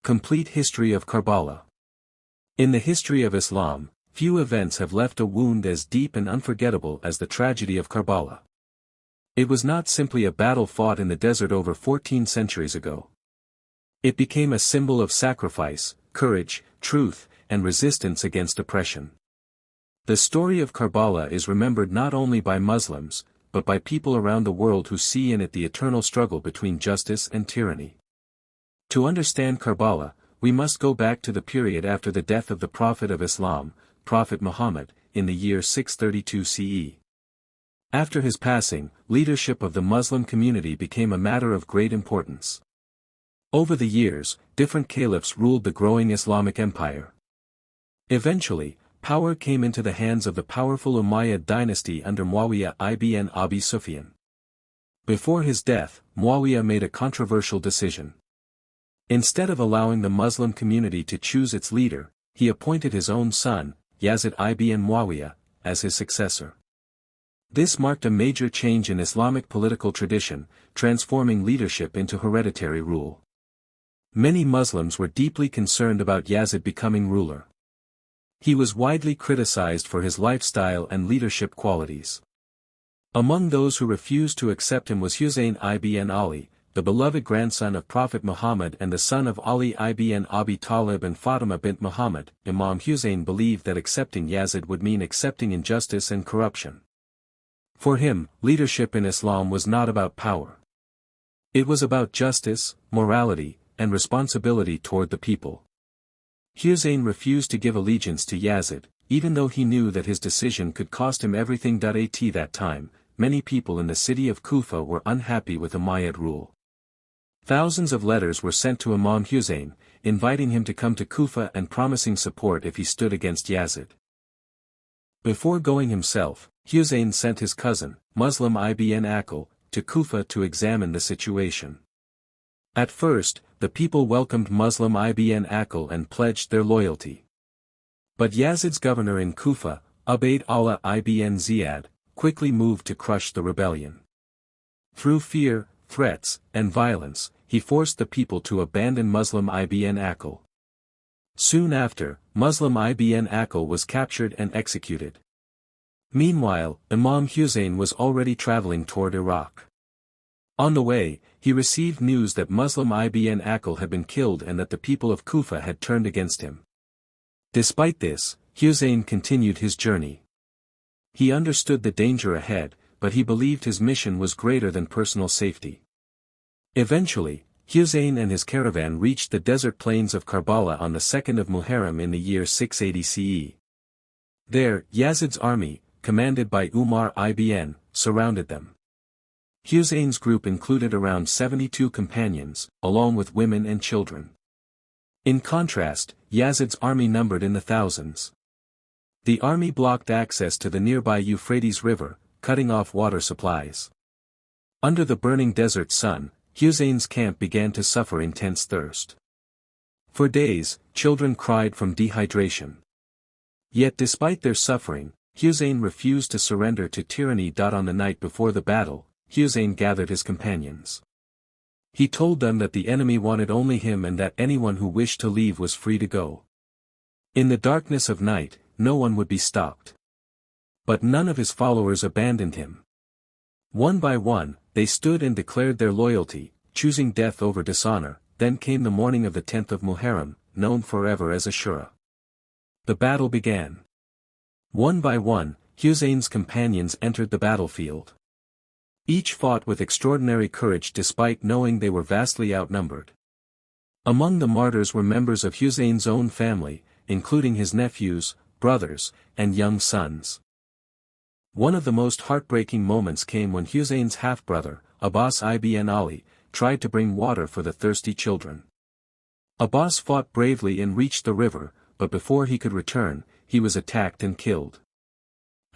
Complete history of Karbala. In the history of Islam, few events have left a wound as deep and unforgettable as the tragedy of Karbala. It was not simply a battle fought in the desert over 14 centuries ago. It became a symbol of sacrifice, courage, truth, and resistance against oppression. The story of Karbala is remembered not only by Muslims, but by people around the world who see in it the eternal struggle between justice and tyranny. To understand Karbala, we must go back to the period after the death of the Prophet of Islam, Prophet Muhammad, in the year 632 CE. After his passing, leadership of the Muslim community became a matter of great importance. Over the years, different caliphs ruled the growing Islamic empire. Eventually, power came into the hands of the powerful Umayyad dynasty under Muawiyah ibn Abi Sufyan. Before his death, Muawiyah made a controversial decision. Instead of allowing the Muslim community to choose its leader, he appointed his own son, Yazid ibn Muawiyah, as his successor. This marked a major change in Islamic political tradition, transforming leadership into hereditary rule. Many Muslims were deeply concerned about Yazid becoming ruler. He was widely criticized for his lifestyle and leadership qualities. Among those who refused to accept him was Hussain ibn Ali, the beloved grandson of Prophet Muhammad and the son of Ali ibn Abi Talib and Fatima bint Muhammad. Imam Hussain believed that accepting Yazid would mean accepting injustice and corruption. For him, leadership in Islam was not about power. It was about justice, morality, and responsibility toward the people. Hussain refused to give allegiance to Yazid, even though he knew that his decision could cost him everything. At that time, many people in the city of Kufa were unhappy with Umayyad rule. Thousands of letters were sent to Imam Hussain, inviting him to come to Kufa and promising support if he stood against Yazid. Before going himself, Hussain sent his cousin, Muslim ibn Aqil, to Kufa to examine the situation. At first, the people welcomed Muslim ibn Aqil and pledged their loyalty. But Yazid's governor in Kufa, Ubayd Allah ibn Ziyad, quickly moved to crush the rebellion. Through fear, threats, and violence, he forced the people to abandon Muslim ibn Aqil. Soon after, Muslim ibn Aqil was captured and executed. Meanwhile, Imam Hussain was already traveling toward Iraq. On the way, he received news that Muslim ibn Aqil had been killed and that the people of Kufa had turned against him. Despite this, Hussain continued his journey. He understood the danger ahead, but he believed his mission was greater than personal safety. Eventually, Hussain and his caravan reached the desert plains of Karbala on the 2nd of Muharram in the year 680 CE. There, Yazid's army, commanded by Umar ibn, surrounded them. Hussain's group included around 72 companions, along with women and children. In contrast, Yazid's army numbered in the thousands. The army blocked access to the nearby Euphrates River, cutting off water supplies. Under the burning desert sun, Hussain's camp began to suffer intense thirst. For days, children cried from dehydration. Yet despite their suffering, Hussain refused to surrender to tyranny. On the night before the battle, Hussain gathered his companions. He told them that the enemy wanted only him and that anyone who wished to leave was free to go. In the darkness of night, no one would be stopped. But none of his followers abandoned him. One by one, they stood and declared their loyalty, choosing death over dishonor. Then came the morning of the 10th of Muharram, known forever as Ashura. The battle began. One by one, Hussain's companions entered the battlefield. Each fought with extraordinary courage despite knowing they were vastly outnumbered. Among the martyrs were members of Hussain's own family, including his nephews, brothers, and young sons. One of the most heartbreaking moments came when Hussain's half-brother, Abbas ibn Ali, tried to bring water for the thirsty children. Abbas fought bravely and reached the river, but before he could return, he was attacked and killed.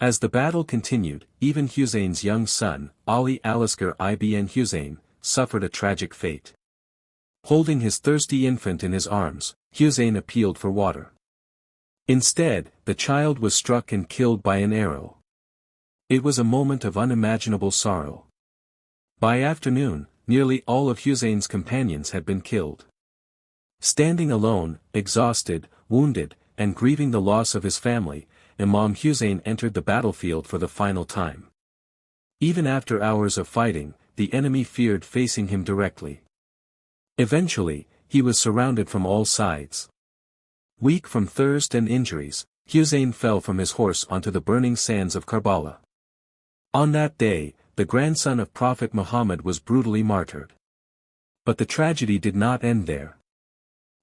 As the battle continued, even Hussain's young son, Ali al-Asghar ibn Hussain, suffered a tragic fate. Holding his thirsty infant in his arms, Hussain appealed for water. Instead, the child was struck and killed by an arrow. It was a moment of unimaginable sorrow. By afternoon, nearly all of Hussain's companions had been killed. Standing alone, exhausted, wounded, and grieving the loss of his family, Imam Hussain entered the battlefield for the final time. Even after hours of fighting, the enemy feared facing him directly. Eventually, he was surrounded from all sides. Weak from thirst and injuries, Hussain fell from his horse onto the burning sands of Karbala. On that day, the grandson of Prophet Muhammad was brutally martyred. But the tragedy did not end there.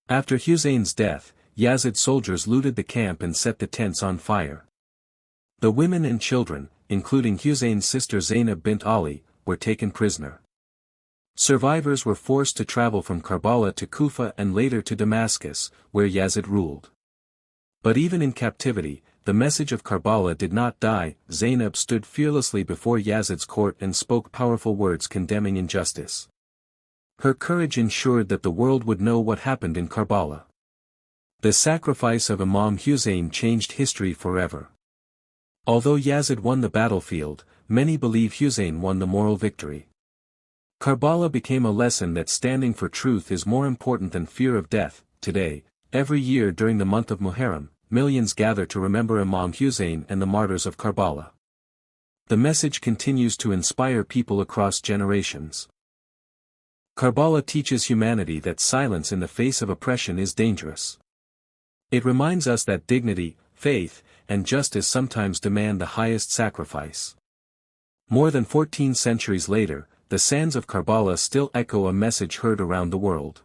After Hussain's death, Yazid's soldiers looted the camp and set the tents on fire. The women and children, including Hussain's sister Zainab bint Ali, were taken prisoner. Survivors were forced to travel from Karbala to Kufa and later to Damascus, where Yazid ruled. But even in captivity, the message of Karbala did not die. Zainab stood fearlessly before Yazid's court and spoke powerful words condemning injustice. Her courage ensured that the world would know what happened in Karbala. The sacrifice of Imam Hussain changed history forever. Although Yazid won the battlefield, many believe Hussain won the moral victory. Karbala became a lesson that standing for truth is more important than fear of death. Today, every year during the month of Muharram, millions gather to remember Imam Hussain and the martyrs of Karbala. The message continues to inspire people across generations. Karbala teaches humanity that silence in the face of oppression is dangerous. It reminds us that dignity, faith, and justice sometimes demand the highest sacrifice. More than 14 centuries later, the sands of Karbala still echo a message heard around the world.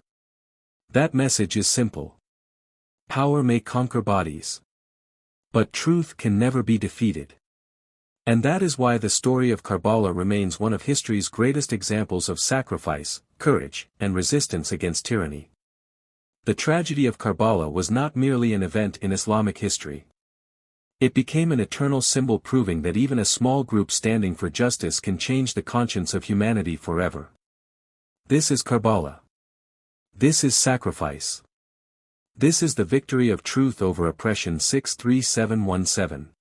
That message is simple. Power may conquer bodies, but truth can never be defeated. And that is why the story of Karbala remains one of history's greatest examples of sacrifice, courage, and resistance against tyranny. The tragedy of Karbala was not merely an event in Islamic history. It became an eternal symbol proving that even a small group standing for justice can change the conscience of humanity forever. This is Karbala. This is sacrifice. This is the victory of truth over oppression. 63717